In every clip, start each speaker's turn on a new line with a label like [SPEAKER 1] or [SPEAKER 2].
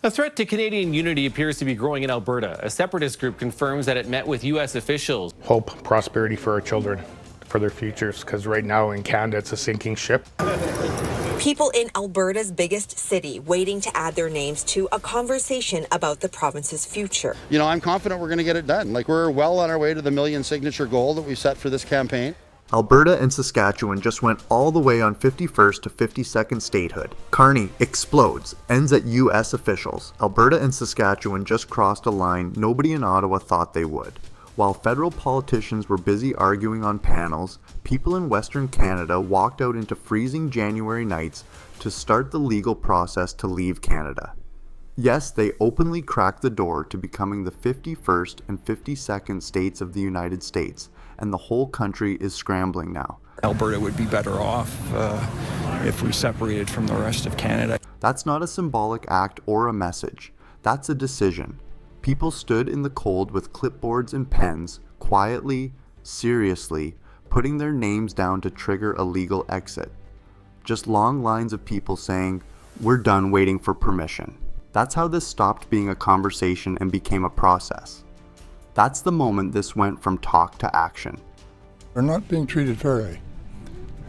[SPEAKER 1] A threat to Canadian unity appears to be growing in Alberta. A separatist group confirms that it met with U.S. officials.
[SPEAKER 2] Hope, prosperity for our children, for their futures, because right now in Canada it's a sinking ship.
[SPEAKER 3] People in Alberta's biggest city waiting to add their names to a conversation about the province's future.
[SPEAKER 4] You know, I'm confident we're going to get it done. Like, we're well on our way to the 1 million signature goal that we set for this campaign.
[SPEAKER 5] Alberta and Saskatchewan just went all the way on 51st to 52nd Statehood. Carney explodes, ends at U.S. officials. Alberta and Saskatchewan just crossed a line nobody in Ottawa thought they would. While federal politicians were busy arguing on panels, people in Western Canada walked out into freezing January nights to start the legal process to leave Canada. Yes, they openly cracked the door to becoming the 51st and 52nd states of the United States, and the whole country is scrambling now.
[SPEAKER 6] Alberta would be better off if we separated from the rest of Canada.
[SPEAKER 5] That's not a symbolic act or a message. That's a decision. People stood in the cold with clipboards and pens, quietly, seriously, putting their names down to trigger a legal exit. Just long lines of people saying, "We're done waiting for permission." That's how this stopped being a conversation and became a process. That's the moment this went from talk to action.
[SPEAKER 7] We're not being treated fairly.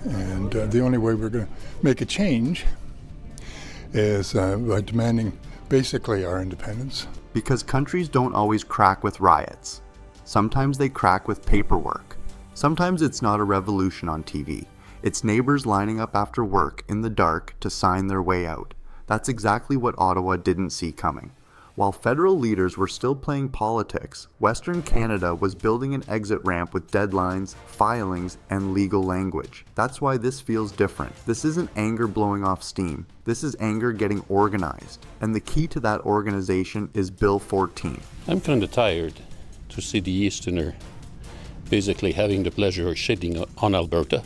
[SPEAKER 7] And the only way we're going to make a change is by demanding basically our independence.
[SPEAKER 5] Because countries don't always crack with riots. Sometimes they crack with paperwork. Sometimes it's not a revolution on TV. It's neighbors lining up after work in the dark to sign their way out. That's exactly what Ottawa didn't see coming. While federal leaders were still playing politics, Western Canada was building an exit ramp with deadlines, filings, and legal language. That's why this feels different. This isn't anger blowing off steam. This is anger getting organized. And the key to that organization is Bill 14.
[SPEAKER 8] I'm kind of tired to see the Easterner basically having the pleasure of shitting on Alberta,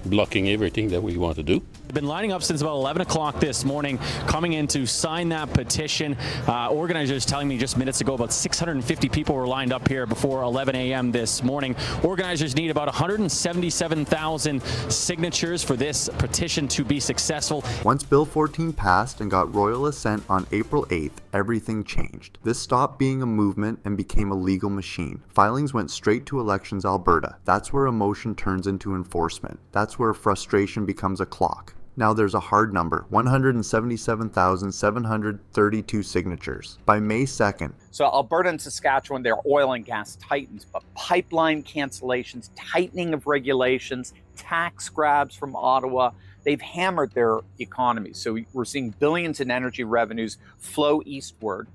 [SPEAKER 8] blocking everything that we want to do.
[SPEAKER 9] Been lining up since about 11 o'clock this morning, coming in to sign that petition. Organizers telling me just minutes ago about 650 people were lined up here before 11 a.m. this morning. Organizers need about 177,000 signatures for this petition to be successful.
[SPEAKER 5] Once Bill 14 passed and got royal assent on April 8th, everything changed. This stopped being a movement and became a legal machine. Filings went straight to Elections Alberta. That's where emotion turns into enforcement. That's where frustration becomes a clock. Now there's a hard number, 177,732 signatures. By May 2nd.
[SPEAKER 10] So Alberta and Saskatchewan, they're oil and gas titans, but pipeline cancellations, tightening of regulations, tax grabs from Ottawa, they've hammered their economies. So we're seeing billions in energy revenues flow eastward,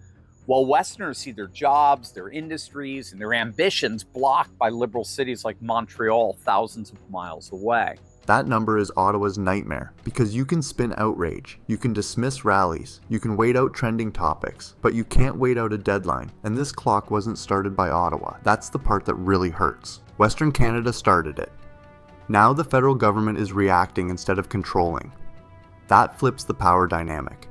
[SPEAKER 10] while Westerners see their jobs, their industries, and their ambitions blocked by liberal cities like Montreal, thousands of miles away.
[SPEAKER 5] That number is Ottawa's nightmare, because you can spin outrage, you can dismiss rallies, you can wait out trending topics, but you can't wait out a deadline, and this clock wasn't started by Ottawa. That's the part that really hurts. Western Canada started it. Now the federal government is reacting instead of controlling. That flips the power dynamic.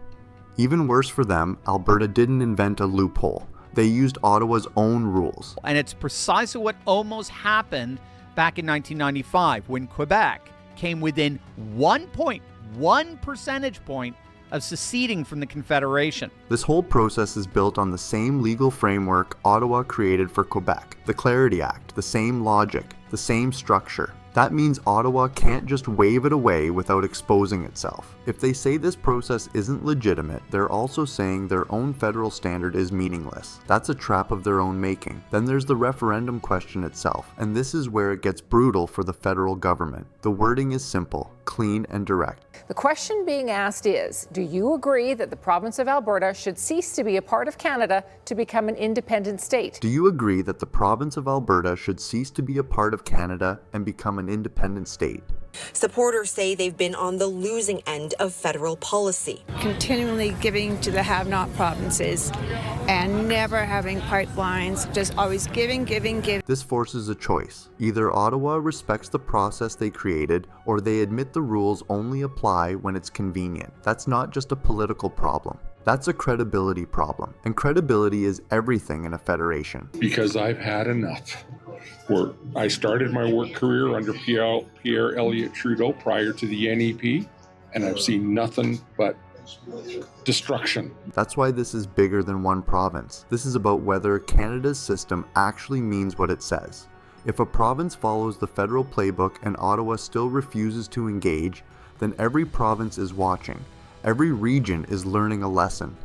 [SPEAKER 5] Even worse for them, Alberta didn't invent a loophole. They used Ottawa's own rules.
[SPEAKER 11] And it's precisely what almost happened back in 1995 when Quebec came within 1.1 percentage point of seceding from the Confederation.
[SPEAKER 5] This whole process is built on the same legal framework Ottawa created for Quebec, the Clarity Act, the same logic, the same structure. That means Ottawa can't just wave it away without exposing itself. If they say this process isn't legitimate, they're also saying their own federal standard is meaningless. That's a trap of their own making. Then there's the referendum question itself, and this is where it gets brutal for the federal government. The wording is simple, clean, and direct.
[SPEAKER 12] The question being asked is, do you agree that the province of Alberta should cease to be a part of Canada to become an independent state?
[SPEAKER 5] Do you agree that the province of Alberta should cease to be a part of Canada and become an independent state?
[SPEAKER 3] Supporters say they've been on the losing end of federal policy.
[SPEAKER 13] Continually giving to the have-not provinces and never having pipelines, just always giving.
[SPEAKER 5] This forces a choice. Either Ottawa respects the process they created, or they admit the rules only apply when it's convenient. That's not just a political problem. That's a credibility problem. And credibility is everything in a federation.
[SPEAKER 14] Because I've had enough. I started my work career under Pierre Elliott Trudeau prior to the NEP, and I've seen nothing but destruction.
[SPEAKER 5] That's why this is bigger than one province. This is about whether Canada's system actually means what it says. If a province follows the federal playbook and Ottawa still refuses to engage, then every province is watching. Every region is learning a lesson.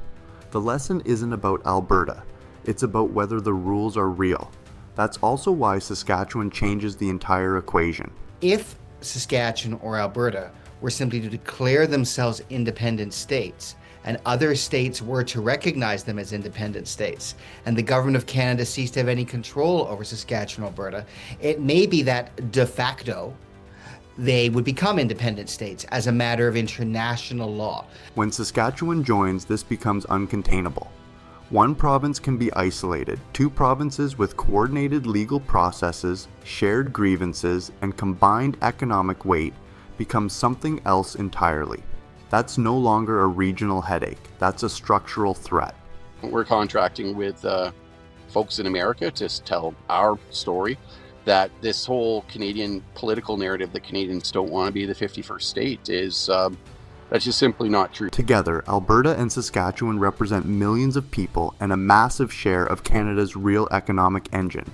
[SPEAKER 5] The lesson isn't about Alberta. It's about whether the rules are real. That's also why Saskatchewan changes the entire equation.
[SPEAKER 15] If Saskatchewan or Alberta were simply to declare themselves independent states, and other states were to recognize them as independent states, and the government of Canada ceased to have any control over Saskatchewan, Alberta, it may be that de facto they would become independent states as a matter of international law.
[SPEAKER 5] When Saskatchewan joins, this becomes uncontainable. One province can be isolated. Two provinces with coordinated legal processes, shared grievances, and combined economic weight become something else entirely. That's no longer a regional headache. That's a structural threat.
[SPEAKER 16] We're contracting with folks in America to tell our story, that this whole Canadian political narrative that Canadians don't want to be the 51st state is that's just simply not true.
[SPEAKER 5] Together, Alberta and Saskatchewan represent millions of people and a massive share of Canada's real economic engine.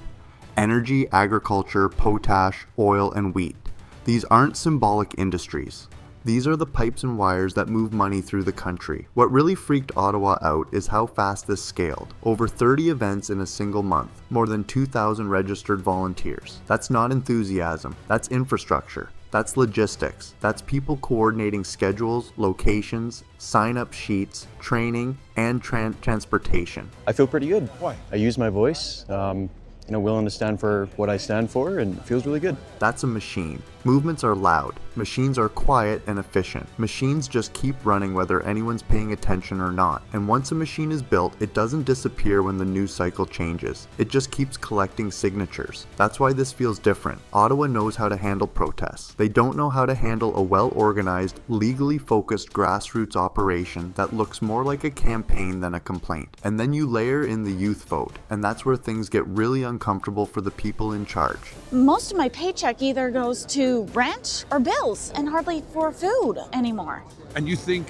[SPEAKER 5] Energy, agriculture, potash, oil, and wheat. These aren't symbolic industries. These are the pipes and wires that move money through the country. What really freaked Ottawa out is how fast this scaled. Over 30 events in a single month, more than 2,000 registered volunteers. That's not enthusiasm, that's infrastructure. That's logistics. That's people coordinating schedules, locations, sign-up sheets, training, and transportation.
[SPEAKER 17] I feel pretty good. Why? I use my voice, willing to stand for what I stand for, and it feels really good.
[SPEAKER 5] That's a machine. Movements are loud. Machines are quiet and efficient. Machines just keep running whether anyone's paying attention or not. And once a machine is built, it doesn't disappear when the news cycle changes. It just keeps collecting signatures. That's why this feels different. Ottawa knows how to handle protests. They don't know how to handle a well-organized, legally focused grassroots operation that looks more like a campaign than a complaint. And then you layer in the youth vote, and that's where things get really uncomfortable for the people in charge.
[SPEAKER 18] Most of my paycheck either goes to rent or bills and hardly for food anymore.
[SPEAKER 19] And you think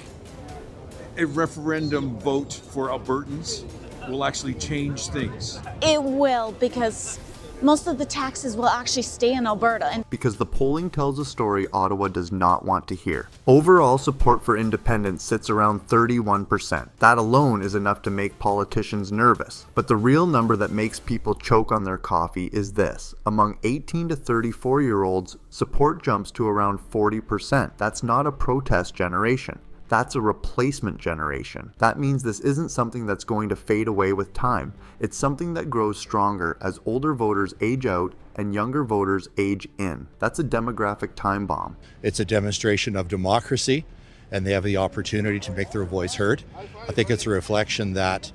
[SPEAKER 19] a referendum vote for Albertans will actually change things?
[SPEAKER 18] It will, because most of the taxes will actually stay in Alberta.
[SPEAKER 5] Because the polling tells a story Ottawa does not want to hear. Overall support for independence sits around 31%. That alone is enough to make politicians nervous. But the real number that makes people choke on their coffee is this. Among 18 to 34-year-olds, support jumps to around 40%. That's not a protest generation. That's a replacement generation. That means this isn't something that's going to fade away with time. It's something that grows stronger as older voters age out and younger voters age in. That's a demographic time bomb.
[SPEAKER 20] It's a demonstration of democracy, and they have the opportunity to make their voice heard. I think it's a reflection that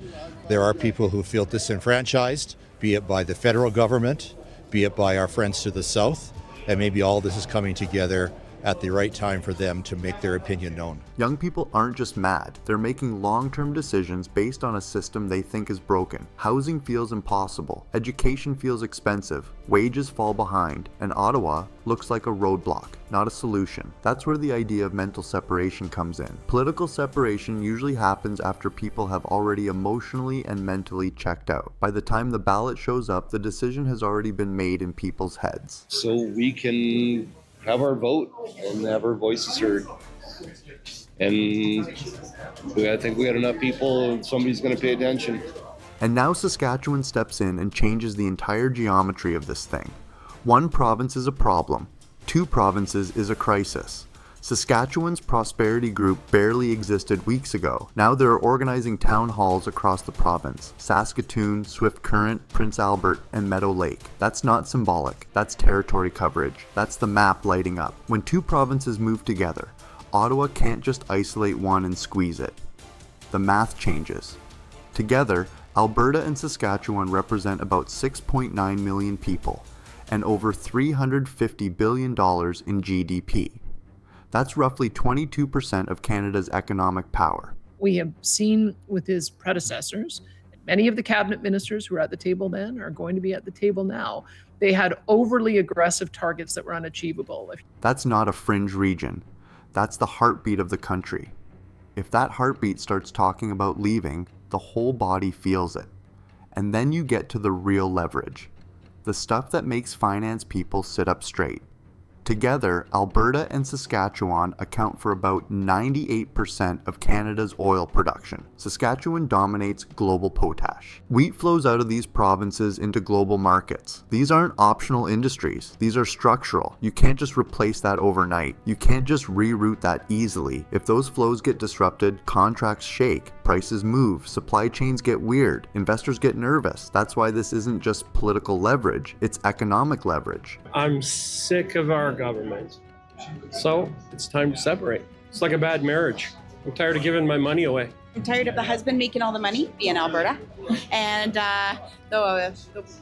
[SPEAKER 20] there are people who feel disenfranchised, be it by the federal government, be it by our friends to the south, and maybe all this is coming together at the right time for them to make their opinion known.
[SPEAKER 5] Young people aren't just mad, they're making long-term decisions based on a system they think is broken. Housing feels impossible, education feels expensive, wages fall behind, and Ottawa looks like a roadblock, not a solution. That's where the idea of mental separation comes in. Political separation usually happens after people have already emotionally and mentally checked out. By the time the ballot shows up, the decision has already been made in people's heads.
[SPEAKER 21] So we can have our vote and have our voices heard. And I think we got enough people, somebody's going to pay attention.
[SPEAKER 5] And now Saskatchewan steps in and changes the entire geometry of this thing. One province is a problem. Two provinces is a crisis. Saskatchewan's prosperity group barely existed weeks ago. Now they're organizing town halls across the province. Saskatoon, Swift Current, Prince Albert, and Meadow Lake. That's not symbolic. That's territory coverage. That's the map lighting up. When two provinces move together, Ottawa can't just isolate one and squeeze it. The math changes. Together, Alberta and Saskatchewan represent about 6.9 million people and over $350 billion in GDP. That's roughly 22% of Canada's economic power.
[SPEAKER 22] We have seen with his predecessors, many of the cabinet ministers who were at the table then are going to be at the table now. They had overly aggressive targets that were unachievable.
[SPEAKER 5] That's not a fringe region. That's the heartbeat of the country. If that heartbeat starts talking about leaving, the whole body feels it. And then you get to the real leverage. The stuff that makes finance people sit up straight. Together, Alberta and Saskatchewan account for about 98% of Canada's oil production. Saskatchewan dominates global potash. Wheat flows out of these provinces into global markets. These aren't optional industries. These are structural. You can't just replace that overnight. You can't just reroute that easily. If those flows get disrupted, contracts shake, prices move, supply chains get weird, investors get nervous. That's why this isn't just political leverage, it's economic leverage.
[SPEAKER 1] I'm sick of our government. So it's time to separate. It's like a bad marriage. I'm tired of giving my money away.
[SPEAKER 18] I'm tired of the husband making all the money, being Alberta, and the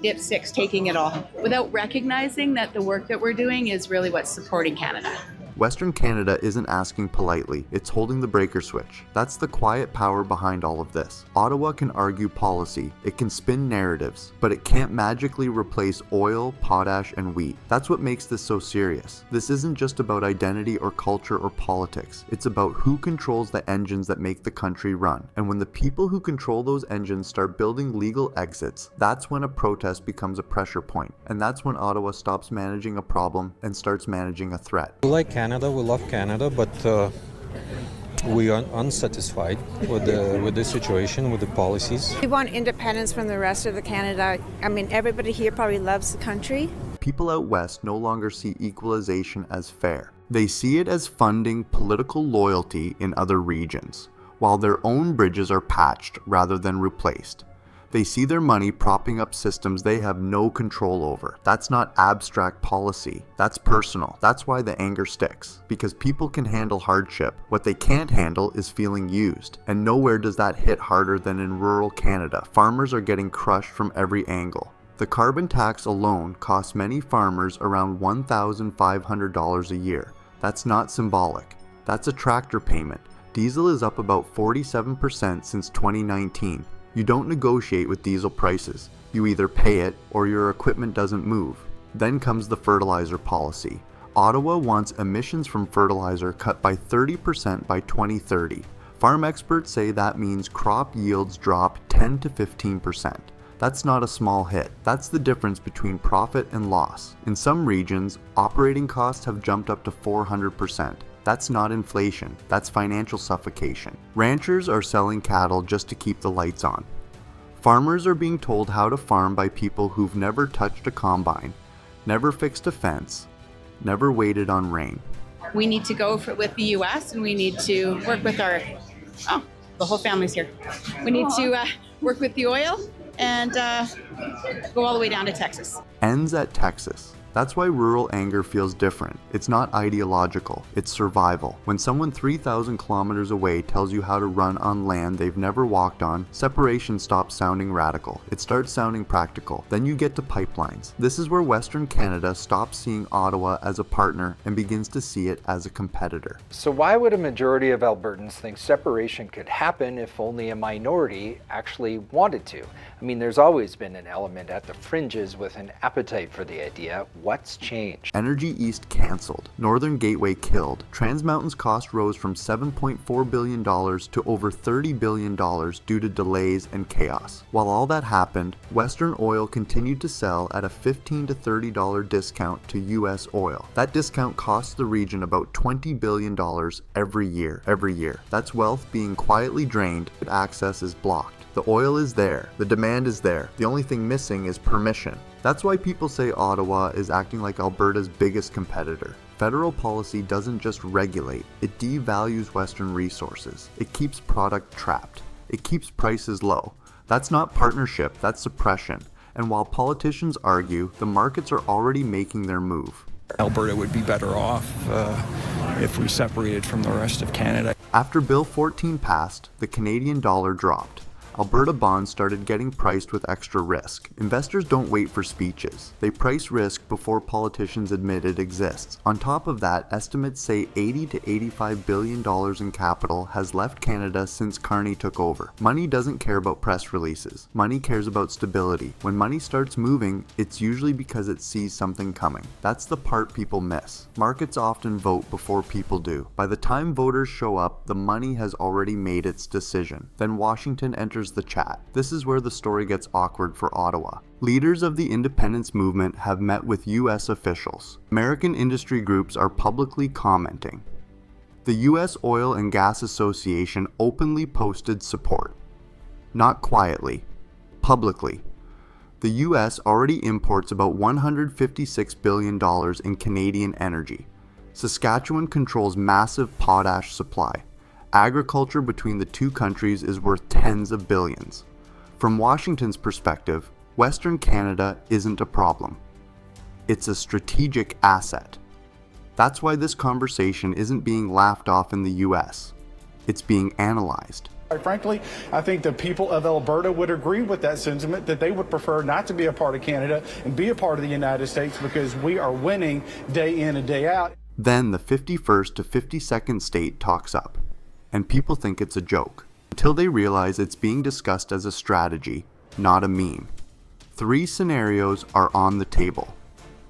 [SPEAKER 18] dipsticks taking it all, without recognizing that the work that we're doing is really what's supporting Canada.
[SPEAKER 5] Western Canada isn't asking politely, it's holding the breaker switch. That's the quiet power behind all of this. Ottawa can argue policy, it can spin narratives, but it can't magically replace oil, potash, and wheat. That's what makes this so serious. This isn't just about identity or culture or politics. It's about who controls the engines that make the country run. And when the people who control those engines start building legal exits, that's when a protest becomes a pressure point. And that's when Ottawa stops managing a problem and starts managing a threat.
[SPEAKER 2] Like Canada, we love Canada, but we are unsatisfied with the situation, with the policies.
[SPEAKER 13] We want independence from the rest of the Canada. I mean, everybody here probably loves the country.
[SPEAKER 5] People out west no longer see equalization as fair. They see it as funding political loyalty in other regions, while their own bridges are patched rather than replaced. They see their money propping up systems they have no control over. That's not abstract policy. That's personal. That's why the anger sticks. Because people can handle hardship. What they can't handle is feeling used. And nowhere does that hit harder than in rural Canada. Farmers are getting crushed from every angle. The carbon tax alone costs many farmers around $1,500 a year. That's not symbolic. That's a tractor payment. Diesel is up about 47% since 2019. You don't negotiate with diesel prices. You either pay it or your equipment doesn't move. Then comes the fertilizer policy. Ottawa wants emissions from fertilizer cut by 30% by 2030. Farm experts say that means crop yields drop 10 to 15%. That's not a small hit. That's the difference between profit and loss. In some regions, operating costs have jumped up to 400%. That's not inflation, that's financial suffocation. Ranchers are selling cattle just to keep the lights on. Farmers are being told how to farm by people who've never touched a combine, never fixed a fence, never waited on rain.
[SPEAKER 18] We need to go with the U.S. and we need to work with the whole family's here. We need to work with the oil and go all the way down to Texas.
[SPEAKER 5] Ends at Texas. That's why rural anger feels different. It's not ideological, it's survival. When someone 3,000 kilometers away tells you how to run on land they've never walked on, separation stops sounding radical. It starts sounding practical. Then you get to pipelines. This is where Western Canada stops seeing Ottawa as a partner and begins to see it as a competitor.
[SPEAKER 23] So why would a majority of Albertans think separation could happen if only a minority actually wanted to? I mean, there's always been an element at the fringes with an appetite for the idea. What's changed?
[SPEAKER 5] Energy East cancelled. Northern Gateway killed. Trans Mountain's cost rose from $7.4 billion to over $30 billion due to delays and chaos. While all that happened, Western Oil continued to sell at a $15 to $30 discount to US oil. That discount costs the region about $20 billion every year. That's wealth being quietly drained, but access is blocked. The oil is there, the demand is there, the only thing missing is permission. That's why people say Ottawa is acting like Alberta's biggest competitor. Federal policy doesn't just regulate, it devalues Western resources. It keeps product trapped. It keeps prices low. That's not partnership, that's suppression. And while politicians argue, the markets are already making their move.
[SPEAKER 6] Alberta would be better off if we separated from the rest of Canada.
[SPEAKER 5] After Bill 14 passed, the Canadian dollar dropped. Alberta bonds started getting priced with extra risk. Investors don't wait for speeches. They price risk before politicians admit it exists. On top of that, estimates say $80 to $85 billion in capital has left Canada since Carney took over. Money doesn't care about press releases. Money cares about stability. When money starts moving, it's usually because it sees something coming. That's the part people miss. Markets often vote before people do. By the time voters show up, the money has already made its decision. Then Washington enters the chat. This is where the story gets awkward for Ottawa. Leaders of the independence movement have met with U.S. officials. American industry groups are publicly commenting. The U.S. Oil and Gas Association openly posted support. Not quietly, publicly. The U.S. already imports about $156 billion in Canadian energy. Saskatchewan controls massive potash supply. Agriculture between the two countries is worth tens of billions. From Washington's perspective, Western Canada isn't a problem. It's a strategic asset. That's why this conversation isn't being laughed off in the US. It's being analyzed.
[SPEAKER 4] Quite frankly, I think the people of Alberta would agree with that sentiment, that they would prefer not to be a part of Canada and be a part of the United States because we are winning day in and day out.
[SPEAKER 5] Then the 51st to 52nd state talks up, and people think it's a joke, until they realize it's being discussed as a strategy, not a meme. 3 scenarios are on the table.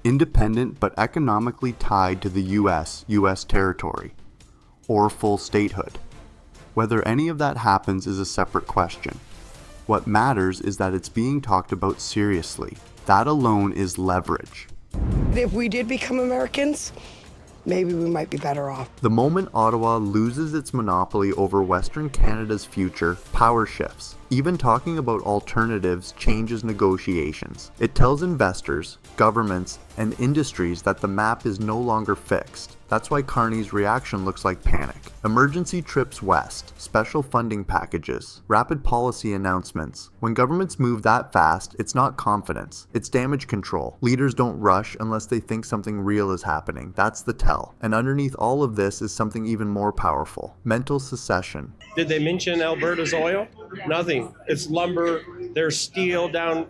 [SPEAKER 5] Independent but economically tied to the US territory, or full statehood. Whether any of that happens is a separate question. What matters is that it's being talked about seriously. That alone is leverage.
[SPEAKER 7] If we did become Americans, maybe we might be better off.
[SPEAKER 5] The moment Ottawa loses its monopoly over Western Canada's future, power shifts. Even talking about alternatives changes negotiations. It tells investors, governments, and industries that the map is no longer fixed. That's why Carney's reaction looks like panic. Emergency trips west, special funding packages, rapid policy announcements. When governments move that fast, it's not confidence, it's damage control. Leaders don't rush unless they think something real is happening. That's the tell. And underneath all of this is something even more powerful: mental secession.
[SPEAKER 1] Did they mention Alberta's oil? Nothing. It's lumber, there's steel down,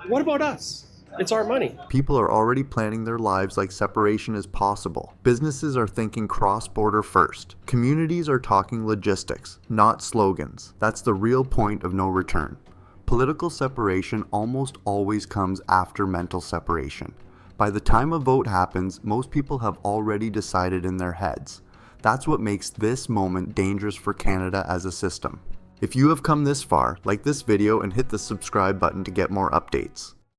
[SPEAKER 1] what about us? It's our money.
[SPEAKER 5] People are already planning their lives like separation is possible. Businesses are thinking cross-border first. Communities are talking logistics, not slogans. That's the real point of no return. Political separation almost always comes after mental separation. By the time a vote happens, most people have already decided in their heads. That's what makes this moment dangerous for Canada as a system. If you have come this far, like this video and hit the subscribe button to get more updates.